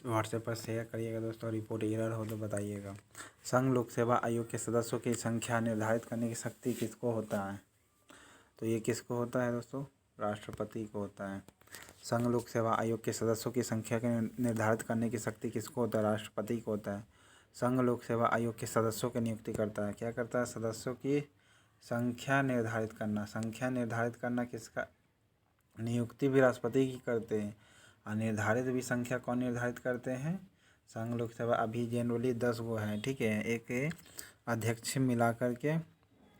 WhatsApp पर share करिएगा दोस्तों। रिपोर्ट एरर हो तो बताइएगा। संघ लोक सेवा आयोग के सदस्यों की संख्या निर्धारित करने की शक्ति किसको होता है? तो ये किसको होता है दोस्तों? राष्ट्रपति को होता है। संघ लोक सेवा आयोग के सदस्यों की संख्या के निर्धारित करने की शक्ति किसको होता है? राष्ट्रपति को होता है। संघ लोक सेवा आयोग के सदस्यों की नियुक्ति करता है। क्या करता है? सदस्यों की संख्या निर्धारित करना। संख्या निर्धारित करना किसका? नियुक्ति भी राष्ट्रपति की करते हैं और निर्धारित भी संख्या कौन निर्धारित करते हैं? संघ लोक सेवा अभी जनरली 10 गो है, ठीक है। एक अध्यक्ष मिला करके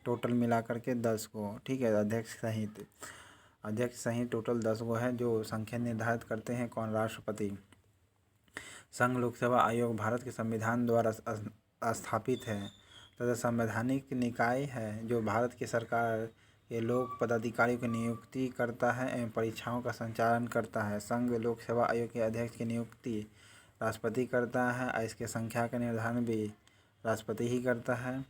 टोटल मिला करके 10 गो, ठीक है। अध्यक्ष सहित टोटल 10 गो है जो संख्या निर्धारित करते हैं कौन? राष्ट्रपति। संघ लोक सेवा आयोग भारत के संविधान द्वारा स्थापित है तथा संवैधानिक निकाय है जो भारत की सरकार के लोक पदाधिकारियों की नियुक्ति करता है एवं परीक्षाओं का संचालन करता है। संघ लोक सेवा आयोग के अध्यक्ष की नियुक्ति राष्ट्रपति करता है और इसके संख्या का निर्धारण भी राष्ट्रपति ही करता है।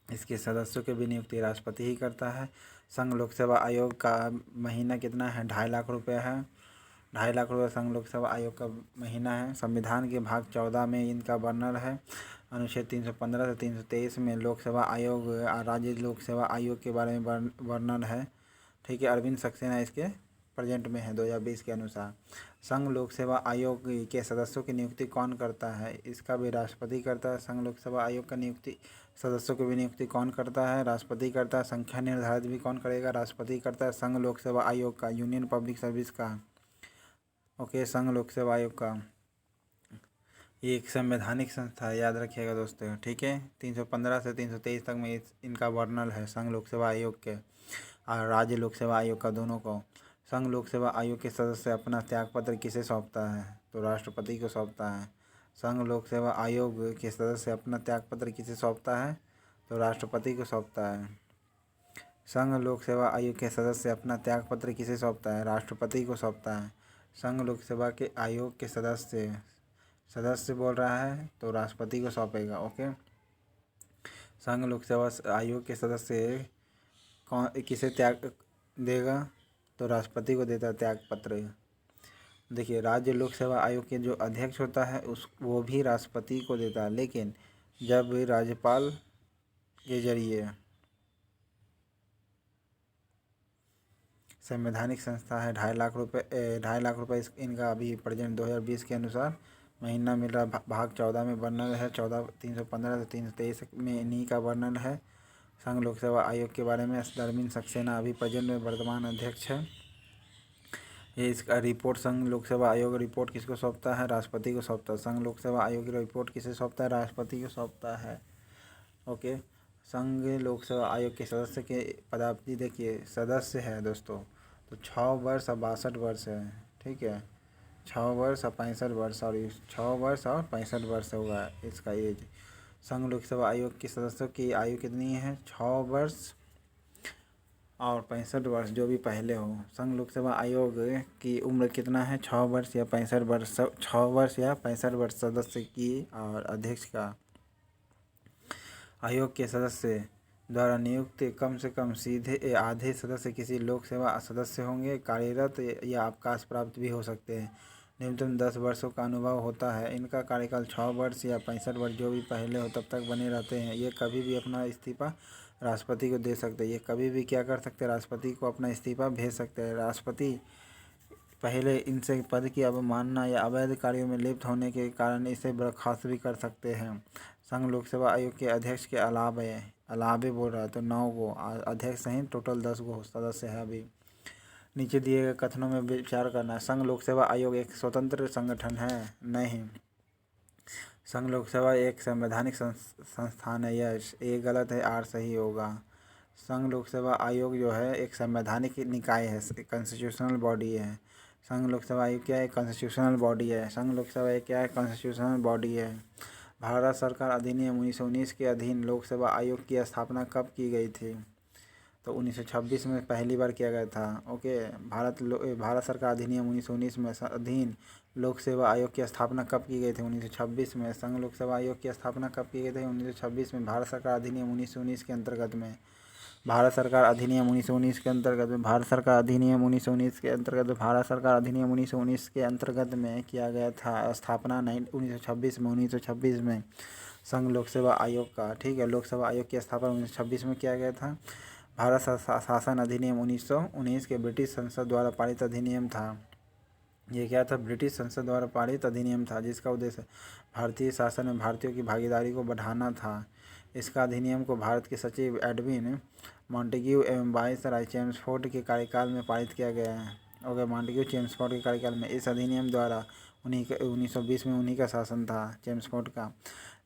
इसके सदस्यों की भी नियुक्ति राष्ट्रपति ही करता है। संघ लोक सेवा आयोग का महीना कितना है? 2.5 लाख रुपये है। 2.5 लाख रुपये संघ लोक सेवा आयोग का महीना है। संविधान के भाग 14 में इनका वर्णन है। अनुच्छेद 315 से 323 में लोक सेवा आयोग और राज्य लोक सेवा आयोग के बारे में वर्णन है, ठीक है। अरविंद सक्सेना इसके प्रेजेंट में है 2020 के अनुसार। संघ लोक सेवा आयोग के सदस्यों की नियुक्ति कौन करता है? इसका भी राष्ट्रपति करता है। संघ लोक सेवा आयोग का नियुक्ति सदस्यों की भी नियुक्ति कौन करता है? राष्ट्रपति करता है। संख्या निर्धारित भी कौन करेगा? राष्ट्रपति करता है। संघ लोक सेवा आयोग का यूनियन पब्लिक सर्विस का, ओके, संघ लोक सेवा आयोग का ये एक संवैधानिक संस्था है, याद रखिएगा दोस्तों, ठीक है। 315 से 323 तक में इनका वर्णन है संघ लोक सेवा आयोग के और राज्य लोक सेवा आयोग का, दोनों को। संघ लोक सेवा आयोग के सदस्य अपना त्यागपत्र किसे सौंपता है? तो राष्ट्रपति को सौंपता है। संघ लोक सेवा आयोग के सदस्य अपना त्यागपत्र किसे सौंपता है? तो राष्ट्रपति को सौंपता है। संघ लोक सेवा आयोग के सदस्य अपना त्यागपत्र किसे सौंपता है? राष्ट्रपति को सौंपता है। संघ लोक सेवा के आयोग के सदस्य बोल रहा है तो राष्ट्रपति को सौंपेगा, ओके। संघ लोक सेवा आयोग के सदस्य कौन किसे त्याग देगा? तो राष्ट्रपति को देता है त्यागपत्र। देखिए, राज्य लोक सेवा आयोग के जो अध्यक्ष होता है वो भी राष्ट्रपति को देता है, लेकिन जब राज्यपाल के जरिए संवैधानिक संस्था है। 2.5 लाख रुपये इनका अभी प्रेजेंट 2020 के अनुसार महीना मिल रहा। भाग 14 में वर्णन है। 315 से 323 में इन्हीं का वर्णन है संघ लोक सेवा आयोग के बारे में। अरविंद सक्सेना अभी प्रेजेंट में वर्तमान अध्यक्ष है। ये इसका रिपोर्ट संघ लोक सेवा आयोग रिपोर्ट किसको सौंपता है? राष्ट्रपति को सौंपता है। संघ लोक सेवा आयोग की रिपोर्ट किसे सौंपता है? राष्ट्रपति को सौंपता है, ओके। संघ लोक सेवा आयोग के सदस्य के पदावधि देखिए, सदस्य है दोस्तों तो 6 वर्ष और 62 वर्ष है, ठीक है। 6 वर्ष और 65 वर्ष, सॉरी 6 वर्ष और 65 वर्ष होगा इसका एज। संघ लोक सेवा आयोग के सदस्यों की आयु कितनी है? 6 वर्ष और 65 वर्ष, जो भी पहले हो। संघ लोक सेवा आयोग की उम्र कितना है? 6 वर्ष या 65 वर्ष, 6 वर्ष या 65 वर्ष सदस्य की और अध्यक्ष का। आयोग के सदस्य द्वारा नियुक्त कम से कम सीधे आधे सदस्य किसी लोक सेवा सदस्य होंगे, कार्यरत या अवकाश प्राप्त भी हो सकते हैं। न्यूनतम 10 वर्षों का अनुभव होता है। इनका कार्यकाल 6 वर्ष या 65 वर्ष, जो भी पहले हो तब तक बने रहते हैं। ये कभी भी अपना इस्तीफा राष्ट्रपति को दे सकते हैं। ये कभी भी क्या कर सकते हैं? राष्ट्रपति को अपना इस्तीफा भेज सकते हैं। राष्ट्रपति पहले इनसे पद की अवमानना या अवैध कार्यों में लिप्त होने के कारण इसे बर्खास्त भी कर सकते हैं। संघ लोक सेवा आयोग के अध्यक्ष के अलावे बोल रहा है तो 9 गो अध्यक्ष सहित टोटल 10 गो सदस्य है। अभी नीचे दिए गए कथनों में विचार करना। संघ लोक सेवा आयोग एक स्वतंत्र संगठन है? नहीं। संघ लोक सेवा एक संवैधानिक संस्थान है। यस, ए गलत है, आर सही होगा। संघ लोक सेवा आयोग जो है एक संवैधानिक निकाय है, कॉन्स्टिट्यूशनल बॉडी है। संघ लोक सेवा आयोग क्या है? कॉन्स्टिट्यूशनल बॉडी है। संघ लोक सेवा आयोग क्या है? कॉन्स्टिट्यूशनल बॉडी है। भारत सरकार अधिनियम 1919 के अधीन लोक सेवा आयोग की स्थापना कब की गई थी? तो 1926 में पहली बार किया गया था, ओके। भारत सरकार अधिनियम 1919 में अधीन लोक सेवा आयोग की स्थापना कब की गई थी? 1926 में। संघ लोक सेवा आयोग की स्थापना कब की गई थी? 1926 में। भारत सरकार अधिनियम 1919 के अंतर्गत में भारत सरकार अधिनियम 1919 के अंतर्गत भारत सरकार अधिनियम 1919 के अंतर्गत भारत सरकार अधिनियम 1919 के अंतर्गत में किया गया था स्थापना 1926 में संघ लोक सेवा आयोग का। ठीक है, लोक सेवा आयोग की स्थापना 1926 में किया गया था। भारत शासन अधिनियम 1919 के ब्रिटिश संसद द्वारा पारित अधिनियम था। ये क्या था? ब्रिटिश संसद द्वारा पारित अधिनियम था, जिसका उद्देश्य भारतीय शासन में भारतीयों की भागीदारी को बढ़ाना था। इसका अधिनियम को भारत के सचिव एडविन मॉन्टेग्यू एवं वायसराय चेम्सफोर्ड के कार्यकाल में पारित किया गया है। ओके, मॉन्टेग्यू चेम्सफोर्ड के कार्यकाल में इस अधिनियम द्वारा 1920 में उन्हीं का शासन था, चेम्सफोर्ड का।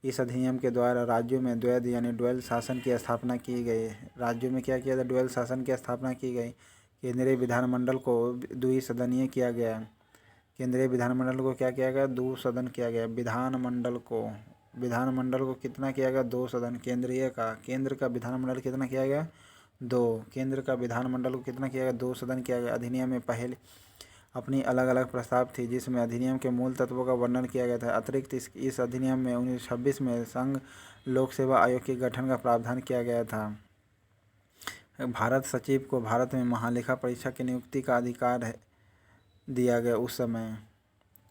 इस अधिनियम के द्वारा राज्यों में द्वैध यानी ड्वेल शासन की स्थापना की गई। राज्यों में क्या किया था? ड्वेल शासन की स्थापना की गई। केंद्रीय विधानमंडल को द्विसदनीय किया गया। केंद्रीय विधानमंडल को क्या किया गया? 2 सदन किया गया। विधानमंडल को कितना किया गया? 2 सदन। केंद्र का विधानमंडल कितना किया गया? 2। केंद्र का विधानमंडल को कितना किया गया? 2 सदन किया गया। अधिनियम में पहले अपनी अलग अलग प्रस्ताव थी, जिसमें अधिनियम के मूल तत्वों का वर्णन किया गया था। अतिरिक्त इस अधिनियम में 1926 में संघ लोक सेवा आयोग के गठन का प्रावधान किया गया था। भारत सचिव को भारत में महालेखा परीक्षक की नियुक्ति का अधिकार दिया गया। उस समय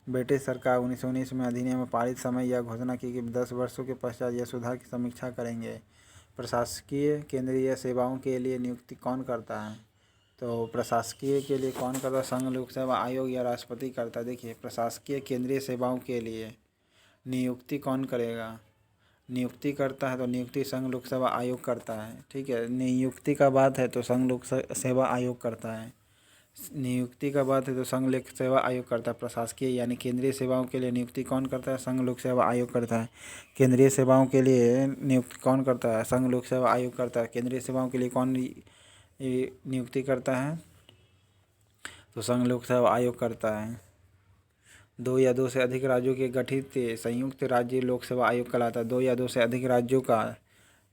ब्रिटिश सरकार 1919 में अधिनियम में पारित समय यह घोषणा की कि 10 वर्षों के पश्चात यह सुधार की समीक्षा करेंगे। प्रशासकीय केंद्रीय सेवाओं के लिए नियुक्ति कौन करता है? तो प्रशासकीय के लिए कौन करता है? संघ लोक सेवा आयोग या राष्ट्रपति करता है। देखिए, प्रशासकीय केंद्रीय सेवाओं के लिए नियुक्ति कौन करेगा? नियुक्ति करता है तो नियुक्ति संघ लोक सेवा आयोग करता है। ठीक है, नियुक्ति का बात है तो संघ लोक सेवा आयोग करता है। नियुक्ति का बात है तो संघ लोक सेवा आयोग करता है। प्रशासकीय यानी केंद्रीय सेवाओं के लिए नियुक्ति कौन करता है? संघ लोक सेवा आयोग करता है। केंद्रीय सेवाओं के लिए नियुक्ति कौन करता है? संघ लोक सेवा आयोग करता है। केंद्रीय सेवाओं के लिए कौन नियुक्ति करता है? तो संघ लोक सेवा आयोग करता है। 2 या 2 से अधिक राज्यों के गठित संयुक्त राज्य लोक सेवा आयोग कहलाता है। 2 या 2 से अधिक राज्यों का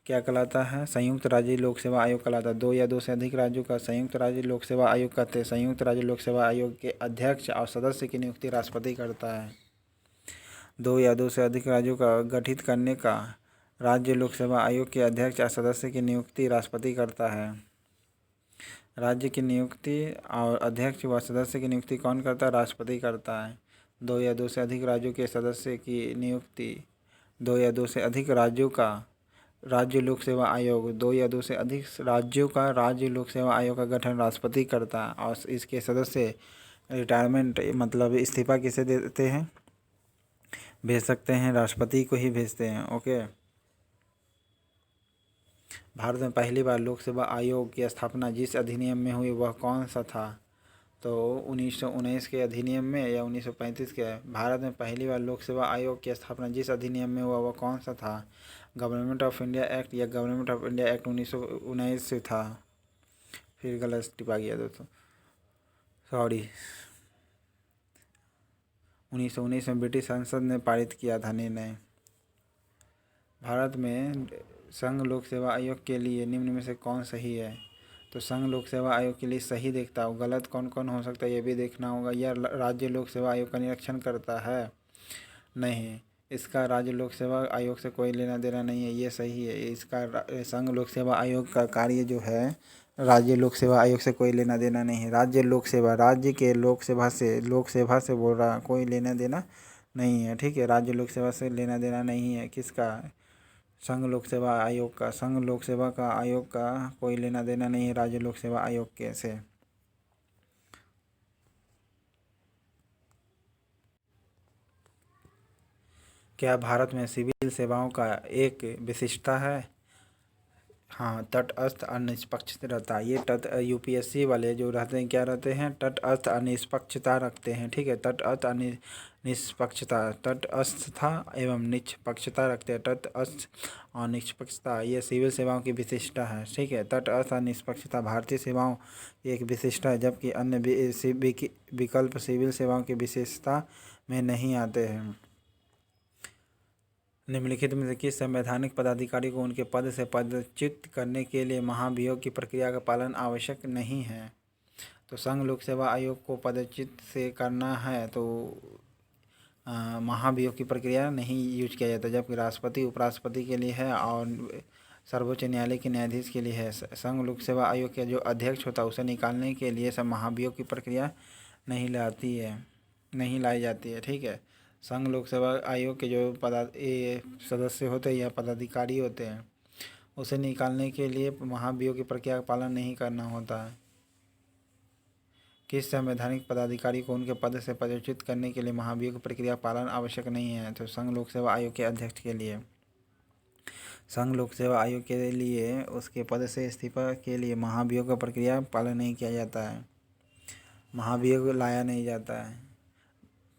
क्या कहलाता है? संयुक्त राज्य लोक सेवा आयोग कहलाता है। 2 या 2 से अधिक राज्यों का संयुक्त राज्य लोक सेवा आयोग कहते हैं। संयुक्त राज्य लोक सेवा आयोग के अध्यक्ष और सदस्य की नियुक्ति राष्ट्रपति करता है। 2 या 2 से अधिक राज्यों का गठित करने का राज्य लोक सेवा आयोग के अध्यक्ष और सदस्य की नियुक्ति राष्ट्रपति करता है। राज्य की नियुक्ति और अध्यक्ष व सदस्य की नियुक्ति कौन करता है? राष्ट्रपति करता है। 2 या 2 से अधिक राज्यों के सदस्य की नियुक्ति 2 या 2 से अधिक राज्यों का राज्य लोक सेवा आयोग 2 या 2 से अधिक राज्यों का राज्य लोक सेवा आयोग का गठन राष्ट्रपति करता है। और इसके सदस्य रिटायरमेंट मतलब इस्तीफा किसे देते हैं? भेज सकते हैं, राष्ट्रपति को ही भेजते हैं। ओके, भारत में पहली बार लोक सेवा आयोग की स्थापना जिस अधिनियम में हुई वह कौन सा था? तो 1919 के अधिनियम में या 1935 के? भारत में पहली बार लोक सेवा आयोग की स्थापना जिस अधिनियम में हुआ वह कौन सा था? गवर्नमेंट ऑफ इंडिया एक्ट या गवर्नमेंट ऑफ इंडिया एक्ट 1919 से था। फिर गलत टिपा गया दोस्तों, सॉरी। 1919 में ब्रिटिश संसद ने पारित किया था निर्णय। भारत में संघ लोक सेवा आयोग के लिए निम्न में से कौन सही है? तो संघ लोक सेवा आयोग के लिए सही देखता हूँ, गलत कौन कौन हो सकता है ये भी देखना होगा। यह राज्य लोक सेवा आयोग का निरीक्षण करता है? नहीं, इसका राज्य लोक सेवा आयोग से कोई लेना देना नहीं है, ये सही है। इसका संघ लोक सेवा आयोग का कार्य जो है राज्य लोक सेवा आयोग से कोई लेना देना नहीं है। राज्य लोक सेवा, राज्य के लोक सेवा से बोल रहा, कोई लेना देना नहीं है। ठीक है, राज्य लोक सेवा से लेना देना नहीं है। किसका? संघ लोक सेवा आयोग का। संघ लोक सेवा का आयोग का कोई लेना देना नहीं है राज्य लोक सेवा आयोग के से। क्या भारत में सिविल सेवाओं का एक विशिष्टता है? हाँ, तटस्थ और निष्पक्ष रहता है। ये यूपीएससी वाले जो रहते हैं क्या रहते हैं? तटस्थ और निष्पक्षता रखते हैं। ठीक है, तटस्थ और निष्पक्षता, तटस्थता एवं निष्पक्षता रखते हैं। तटस्थ और निष्पक्षता ये सिविल सेवाओं की विशिष्टता है। ठीक है, तटस्थ और निष्पक्षता भारतीय सेवाओं की एक विशिष्टता है, जबकि अन्य विकल्प सिविल सेवाओं की विशेषता में नहीं आते हैं। निम्नलिखित में से किस संवैधानिक पदाधिकारी को उनके पद से पदच्युत करने के लिए महाभियोग की प्रक्रिया का पालन आवश्यक नहीं है? तो संघ लोक सेवा आयोग को पदच्युत से करना है तो महाभियोग की प्रक्रिया नहीं यूज किया जाता, जबकि राष्ट्रपति उपराष्ट्रपति के लिए है और सर्वोच्च न्यायालय के न्यायाधीश के लिए है। संघ लोक सेवा आयोग के जो अध्यक्ष होता है उसे निकालने के लिए सब महाभियोग की प्रक्रिया नहीं लाई जाती है। ठीक है, संघ लोक सेवा आयोग के जो सदस्य होते हैं या पदाधिकारी होते हैं उसे निकालने के लिए महाभियोग की प्रक्रिया का पालन नहीं करना होता है। किस संवैधानिक पदाधिकारी को उनके पद से पदच्युत करने के लिए महाभियोग की प्रक्रिया पालन आवश्यक नहीं है? तो संघ लोक सेवा आयोग के अध्यक्ष के लिए। संघ लोक सेवा आयोग के लिए उसके पद से इस्तीफा के लिए महाभियोग का प्रक्रिया पालन नहीं किया जाता है, महाभियोग लाया नहीं जाता है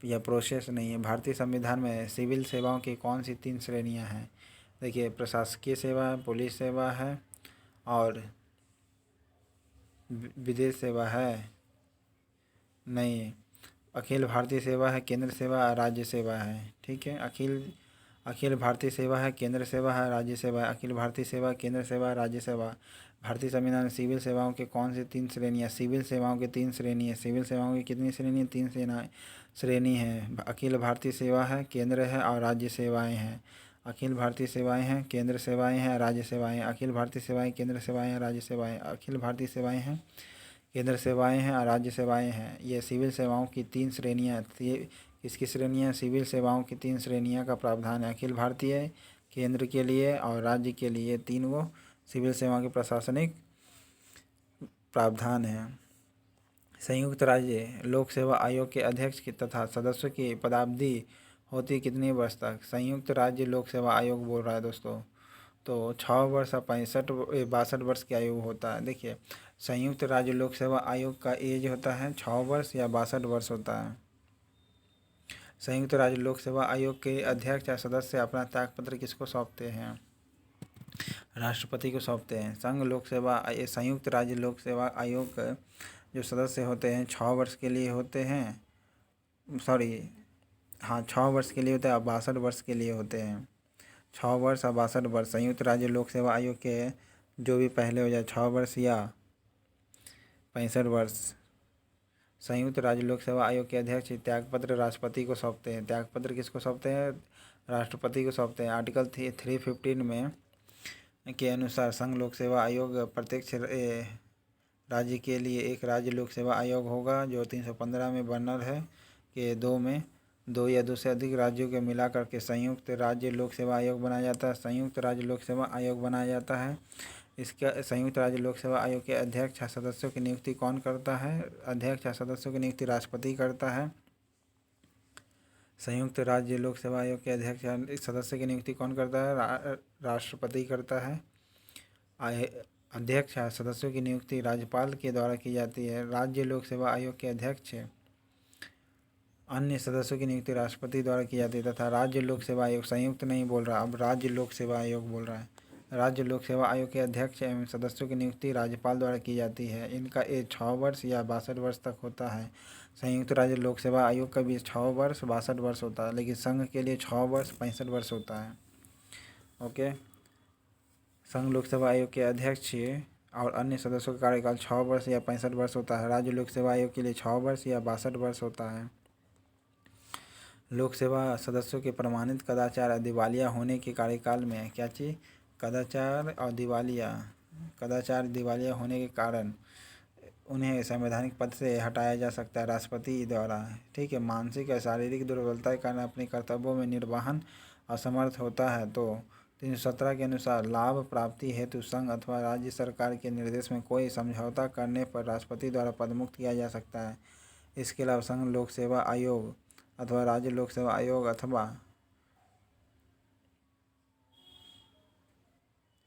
या प्रोसेस नहीं है। भारतीय संविधान में सिविल सेवाओं की कौन सी 3 श्रेणियां हैं? देखिए, प्रशासकीय सेवा है, पुलिस सेवा है और विदेश सेवा है। नहीं, अखिल भारतीय सेवा है, केंद्र सेवा, राज्य सेवा है। ठीक है, अखिल भारतीय सेवा है, केंद्र सेवा है, राज्य सेवा है। अखिल भारतीय सेवा, केंद्र सेवा, राज्य सेवा। भारतीय संविधान में सिविल सेवाओं के कौन सी 3 श्रेणियाँ? सिविल सेवाओं की 3 श्रेणी है। सिविल सेवाओं की कितनी श्रेणी है? 3 श्रेणी है। अखिल भारतीय सेवा है, केंद्र है और राज्य सेवाएं हैं। अखिल भारतीय सेवाएं हैं, केंद्र सेवाएं हैं, राज्य सेवाएं। अखिल भारतीय सेवाएं, केंद्र सेवाएं हैं, राज्य सेवाएं। अखिल भारतीय सेवाएं हैं, केंद्र सेवाएं हैं और राज्य सेवाएं हैं। ये सिविल सेवाओं की 3 श्रेणियाँ। किसकी श्रेणियाँ? सिविल सेवाओं की 3 श्रेणियाँ का प्रावधान है। अखिल भारतीय, केंद्र के लिए और राज्य के लिए 3 वो सिविल सेवाओं के प्रशासनिक प्रावधान है। संयुक्त राज्य लोक सेवा आयोग के अध्यक्ष की तथा सदस्यों की पदावधि होती कितने वर्ष तक? संयुक्त राज्य लोक सेवा आयोग बोल रहा है दोस्तों, तो 6 वर्ष और 62 वर्ष की आयु होता है। देखिए, संयुक्त राज्य लोक सेवा आयोग का एज होता है 6 वर्ष या 62 वर्ष होता है। संयुक्त राज्य लोक सेवा आयोग के अध्यक्ष या सदस्य अपना त्यागपत्र किसको सौंपते हैं? राष्ट्रपति को सौंपते हैं। संयुक्त राज्य लोक सेवा आयोग का जो सदस्य होते हैं 6 वर्ष के लिए होते हैं, 6 वर्ष के लिए होते हैं और 62 वर्ष के लिए होते हैं। 6 वर्ष और 62 वर्ष। संयुक्त राज्य लोक सेवा आयोग के जो भी पहले हो जाए 6 वर्ष या 65 वर्ष। संयुक्त राज्य लोक सेवा आयोग के अध्यक्ष त्यागपत्र राष्ट्रपति को सौंपते हैं। त्यागपत्र किसको सौंपते हैं? राष्ट्रपति को सौंपते हैं। आर्टिकल 315 में के अनुसार संघ लोक सेवा आयोग प्रत्येक राज्य के लिए एक राज्य लोक सेवा आयोग होगा जो 315 में वर्णन है कि 2 या 2 से अधिक राज्यों के मिलाकर के संयुक्त राज्य लोक सेवा आयोग बनाया जाता है। संयुक्त राज्य लोक सेवा आयोग बनाया जाता है। इसका संयुक्त राज्य लोक सेवा आयोग के अध्यक्ष या सदस्यों की नियुक्ति कौन करता है? अध्यक्ष या सदस्यों की नियुक्ति राष्ट्रपति करता है। संयुक्त राज्य लोक सेवा आयोग के अध्यक्ष या सदस्य की नियुक्ति कौन करता है? राष्ट्रपति करता है। अध्यक्ष या सदस्यों की नियुक्ति राज्यपाल के द्वारा की जाती है। राज्य लोक सेवा आयोग के अध्यक्ष अन्य सदस्यों की नियुक्ति राष्ट्रपति द्वारा की जाती है तथा राज्य लोक सेवा आयोग, संयुक्त नहीं बोल रहा, अब राज्य लोक सेवा आयोग बोल रहा है। राज्य लोक सेवा आयोग के अध्यक्ष एवं सदस्यों की नियुक्ति राज्यपाल द्वारा की जाती है। इनका एज 6 वर्ष या 62 वर्ष तक होता है। संयुक्त राज्य लोक सेवा आयोग का भी 6 वर्ष 62 वर्ष होता है, लेकिन संघ के लिए 6 वर्ष 65 वर्ष होता है। ओके, संघ लोक सेवा आयोग के अध्यक्ष और अन्य सदस्यों का कार्यकाल 6 वर्ष या 65 वर्ष होता है। राज्य लोक सेवा आयोग के लिए 6 वर्ष या 62 वर्ष होता है। लोक सेवा सदस्यों के प्रमाणित कदाचार और दिवालिया होने के कार्यकाल में क्या चीज़? कदाचार दिवालिया होने के कारण उन्हें संवैधानिक पद से हटाया जा सकता है राष्ट्रपति द्वारा। ठीक है, मानसिक या शारीरिक दुर्बलता के कारण अपने कर्तव्यों में निर्वहन असमर्थ होता है तो 317 के अनुसार लाभ प्राप्ति हेतु संघ अथवा राज्य सरकार के निर्देश में कोई समझौता करने पर राष्ट्रपति द्वारा पदमुक्त किया जा सकता है। इसके अलावा संघ लोक सेवा आयोग अथवा राज्य लोक सेवा आयोग अथवा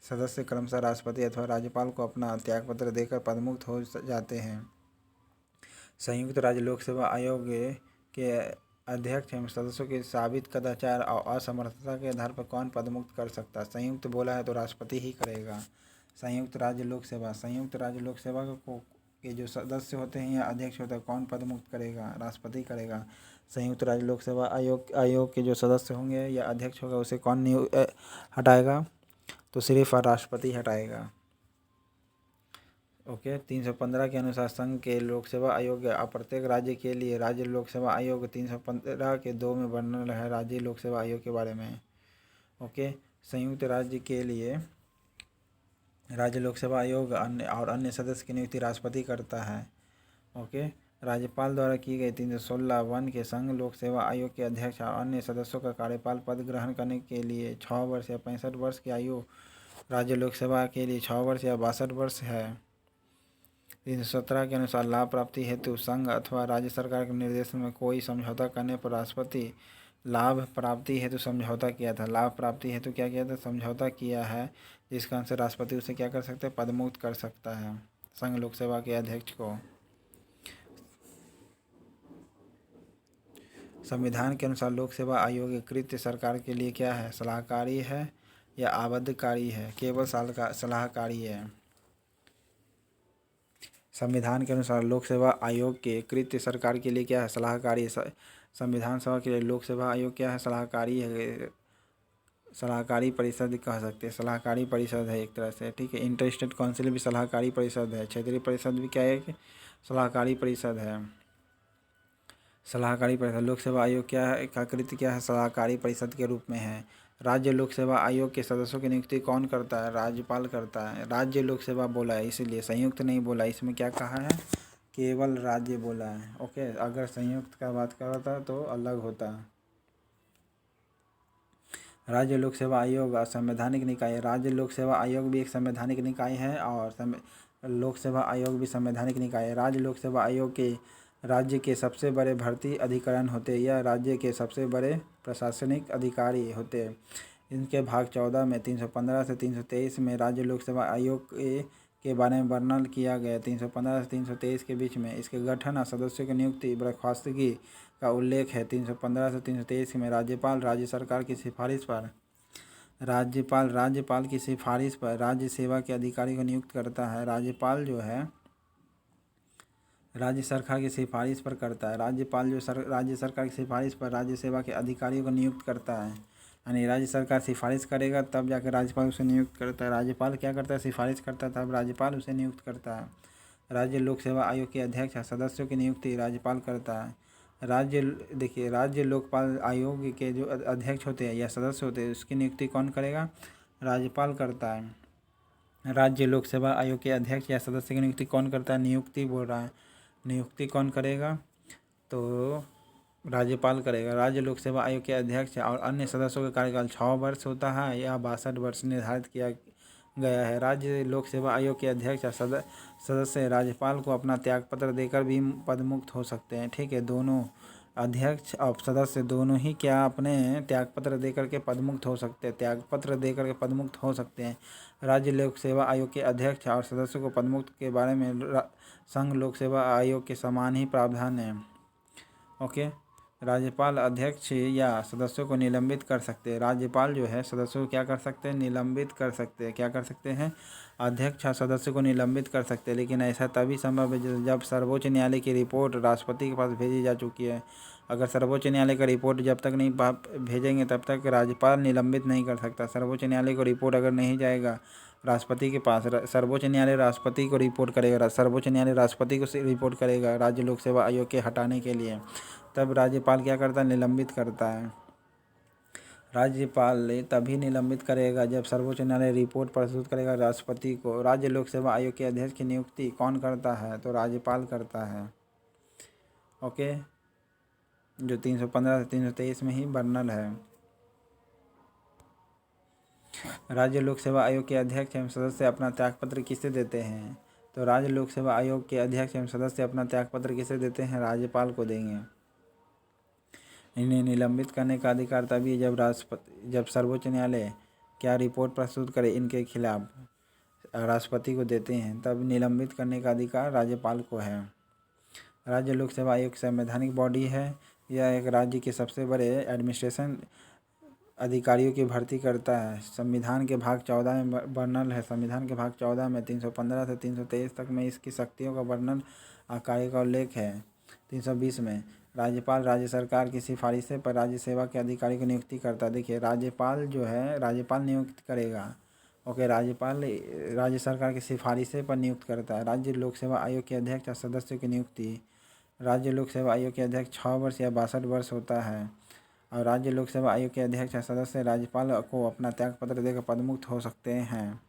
सदस्य क्रमशः राष्ट्रपति अथवा राज्यपाल को अपना त्यागपत्र देकर पदमुक्त हो जाते हैं। संयुक्त राज्य लोक सेवा आयोग के अध्यक्ष एवं सदस्यों के साबित कदाचार और असमर्थता के आधार पर कौन पदमुक्त कर सकता है? संयुक्त बोला है तो राष्ट्रपति ही करेगा। संयुक्त राज्य लोक सेवा को के जो सदस्य होते हैं या अध्यक्ष होता है कौन पदमुक्त करेगा? राष्ट्रपति करेगा। संयुक्त राज्य लोक सेवा आयोग के जो सदस्य होंगे या अध्यक्ष होगा उसे कौन हटाएगा? तो सिर्फ राष्ट्रपति हटाएगा। ओके, 315 के अनुसार संघ के लोक सेवा आयोग प्रत्येक राज्य के लिए राज्य लोक सेवा आयोग 315 के 2 में वर्णन है राज्य लोक सेवा आयोग के बारे में। ओके, संयुक्त राज्य के लिए राज्य लोक सेवा आयोग अन्य सदस्य की नियुक्ति राष्ट्रपति करता है। ओके, राज्यपाल द्वारा की गई 316(1) के संघ लोक सेवा आयोग के अध्यक्ष और अन्य सदस्यों का कार्यपाल पद ग्रहण करने के लिए 6 वर्ष या 65 वर्ष की आयु राज्य लोक सेवा के लिए 6 वर्ष या 62 वर्ष है। 317 के अनुसार लाभ प्राप्ति हेतु संघ अथवा राज्य सरकार के निर्देशन में कोई समझौता करने पर राष्ट्रपति लाभ प्राप्ति हेतु समझौता किया था। लाभ प्राप्ति हेतु क्या किया था? समझौता किया है, जिसका अंश राष्ट्रपति उसे क्या कर सकते हैं? पदमुक्त कर सकता है संघ लोक सेवा के अध्यक्ष को। संविधान के अनुसार लोक सेवा आयोग कृत्य सरकार के लिए क्या है? सलाहकारी है या आबद्धकारी है? केवल सलाहकारी है। संविधान के अनुसार लोक सेवा आयोग के कृत्य सरकार के लिए क्या है? सलाहकारी। संविधान सभा के लिए लोक सेवा आयोग क्या है? सलाहकारी है, सलाहकारी परिषद कह सकते हैं। सलाहकारी परिषद है एक तरह से, ठीक है। इंटर स्टेट काउंसिल भी सलाहकारी परिषद है। क्षेत्रीय परिषद भी क्या है कि सलाहकारी परिषद है। सलाहकारी परिषद लोक सेवा आयोग क्या है? का कृत्य क्या है? सलाहकारी परिषद के रूप में है। राज्य लोक सेवा आयोग के सदस्यों की नियुक्ति कौन करता है? राज्यपाल करता है। राज्य लोक सेवा बोला है इसीलिए, संयुक्त नहीं बोला। इसमें क्या कहा है? केवल राज्य बोला है। ओके, अगर संयुक्त का बात कर रहा था तो अलग होता। राज्य लोक सेवा आयोग संवैधानिक निकाय है। राज्य लोक सेवा आयोग भी एक संवैधानिक निकाय है और लोक सेवा आयोग भी संवैधानिक निकाय है। राज्य लोक सेवा आयोग के राज्य के सबसे बड़े भर्ती अधिकरण होते हैं या राज्य के सबसे बड़े प्रशासनिक अधिकारी होते हैं। इनके भाग 14 में 315 से 323 में राज्य लोक सेवा आयोग के बारे में वर्णन किया गया। 315 से 323 के बीच में इसके गठन और सदस्यों की नियुक्ति बर्खास्तगी का उल्लेख है। 315 से 323 में राज्यपाल राज्य सरकार की सिफारिश पर राज्यपाल की सिफारिश पर राज्य सेवा के अधिकारी को नियुक्त करता है। राज्यपाल जो है राज्य सरकार की सिफारिश पर करता है। राज्यपाल जो राज्य सरकार की सिफारिश पर राज्य सेवा के अधिकारियों को नियुक्त करता है। यानी राज्य सरकार सिफारिश करेगा तब जाकर राज्यपाल उसे नियुक्त करता है। राज्यपाल क्या करता है? सिफारिश करता है, तब राज्यपाल उसे नियुक्त करता है। राज्य लोक सेवा आयोग के अध्यक्ष सदस्यों की नियुक्ति राज्यपाल करता है। राज्य लोकपाल आयोग के जो अध्यक्ष होते हैं या सदस्य होते हैं उसकी नियुक्ति कौन करेगा? राज्यपाल करता है। राज्य लोक सेवा आयोग के अध्यक्ष या सदस्य की नियुक्ति कौन करता है? नियुक्ति बोल रहा है, नियुक्ति कौन करेगा? तो राज्यपाल करेगा। राज्य लोक सेवा आयोग के अध्यक्ष और अन्य सदस्यों का कार्यकाल 6 वर्ष होता है या 62 वर्ष निर्धारित किया गया है। राज्य लोक सेवा आयोग के अध्यक्ष या सदस्य राज्यपाल को अपना त्यागपत्र देकर भी पदमुक्त हो सकते हैं, ठीक है। दोनों अध्यक्ष और सदस्य दोनों ही क्या अपने त्यागपत्र देकर के पदमुक्त हो सकते हैं, त्यागपत्र देकर के पदमुक्त हो सकते हैं। राज्य लोक सेवा आयोग के अध्यक्ष और सदस्यों को पदमुक्त के बारे में संघ लोक सेवा आयोग के समान ही प्रावधान है। ओके, राज्यपाल अध्यक्ष या सदस्यों को निलंबित कर सकते हैं। राज्यपाल जो है सदस्यों को क्या कर सकते हैं? निलंबित कर सकते हैं। क्या कर सकते हैं? अध्यक्ष और सदस्य को निलंबित कर सकते हैं, लेकिन ऐसा तभी संभव है जब सर्वोच्च न्यायालय की रिपोर्ट राष्ट्रपति के पास भेजी जा चुकी है। अगर सर्वोच्च न्यायालय का रिपोर्ट जब तक नहीं भेजेंगे तब तक राज्यपाल निलंबित नहीं कर सकता। सर्वोच्च न्यायालय को रिपोर्ट अगर नहीं जाएगा राष्ट्रपति के पास, सर्वोच्च न्यायालय राष्ट्रपति को रिपोर्ट करेगा, सर्वोच्च न्यायालय राष्ट्रपति को रिपोर्ट करेगा राज्य लोक सेवा आयोग के हटाने के लिए, तब राज्यपाल क्या करता है? निलंबित करता है। राज्यपाल तभी निलंबित करेगा जब सर्वोच्च न्यायालय रिपोर्ट प्रस्तुत करेगा राष्ट्रपति को। राज्य लोक सेवा आयोग के अध्यक्ष की नियुक्ति कौन करता है? तो राज्यपाल करता है। ओके, जो 315 से 323 में ही वर्णन है। राज्य लोक सेवा आयोग के अध्यक्ष एवं सदस्य अपना त्यागपत्र किसे देते हैं? तो राज्य लोक सेवा आयोग के अध्यक्ष एवं सदस्य अपना त्यागपत्र किसे देते हैं? राज्यपाल को देंगे। इन्हें निलंबित करने का अधिकार तभी जब सर्वोच्च न्यायालय क्या रिपोर्ट प्रस्तुत करे इनके खिलाफ, राष्ट्रपति को देते हैं, तब निलंबित करने का अधिकार राज्यपाल को है। राज्य लोक सेवा आयोग संवैधानिक बॉडी है। यह एक राज्य के सबसे बड़े एडमिनिस्ट्रेशन अधिकारियों की भर्ती करता है। संविधान के भाग 14 में वर्णन है। संविधान के भाग 14 में 315 से 323 तक में इसकी शक्तियों का वर्णन और कार्य का उल्लेख है। 320 में राज्यपाल राज्य सरकार की सिफारिशें पर राज्य सेवा के अधिकारी की नियुक्ति करता है। देखिए, राज्यपाल जो है राज्यपाल नियुक्त करेगा। ओके, राज्यपाल राज्य सरकार की सिफारिशें पर नियुक्त करता है। राज्य लोक सेवा आयोग के अध्यक्ष और सदस्यों की नियुक्ति राज्य लोक सेवा आयोग के अध्यक्ष 6 वर्ष या 62 वर्ष होता है और राज्य लोक सेवा आयोग के अध्यक्ष या सदस्य राज्यपाल को अपना त्यागपत्र देकर पदमुक्त हो सकते हैं।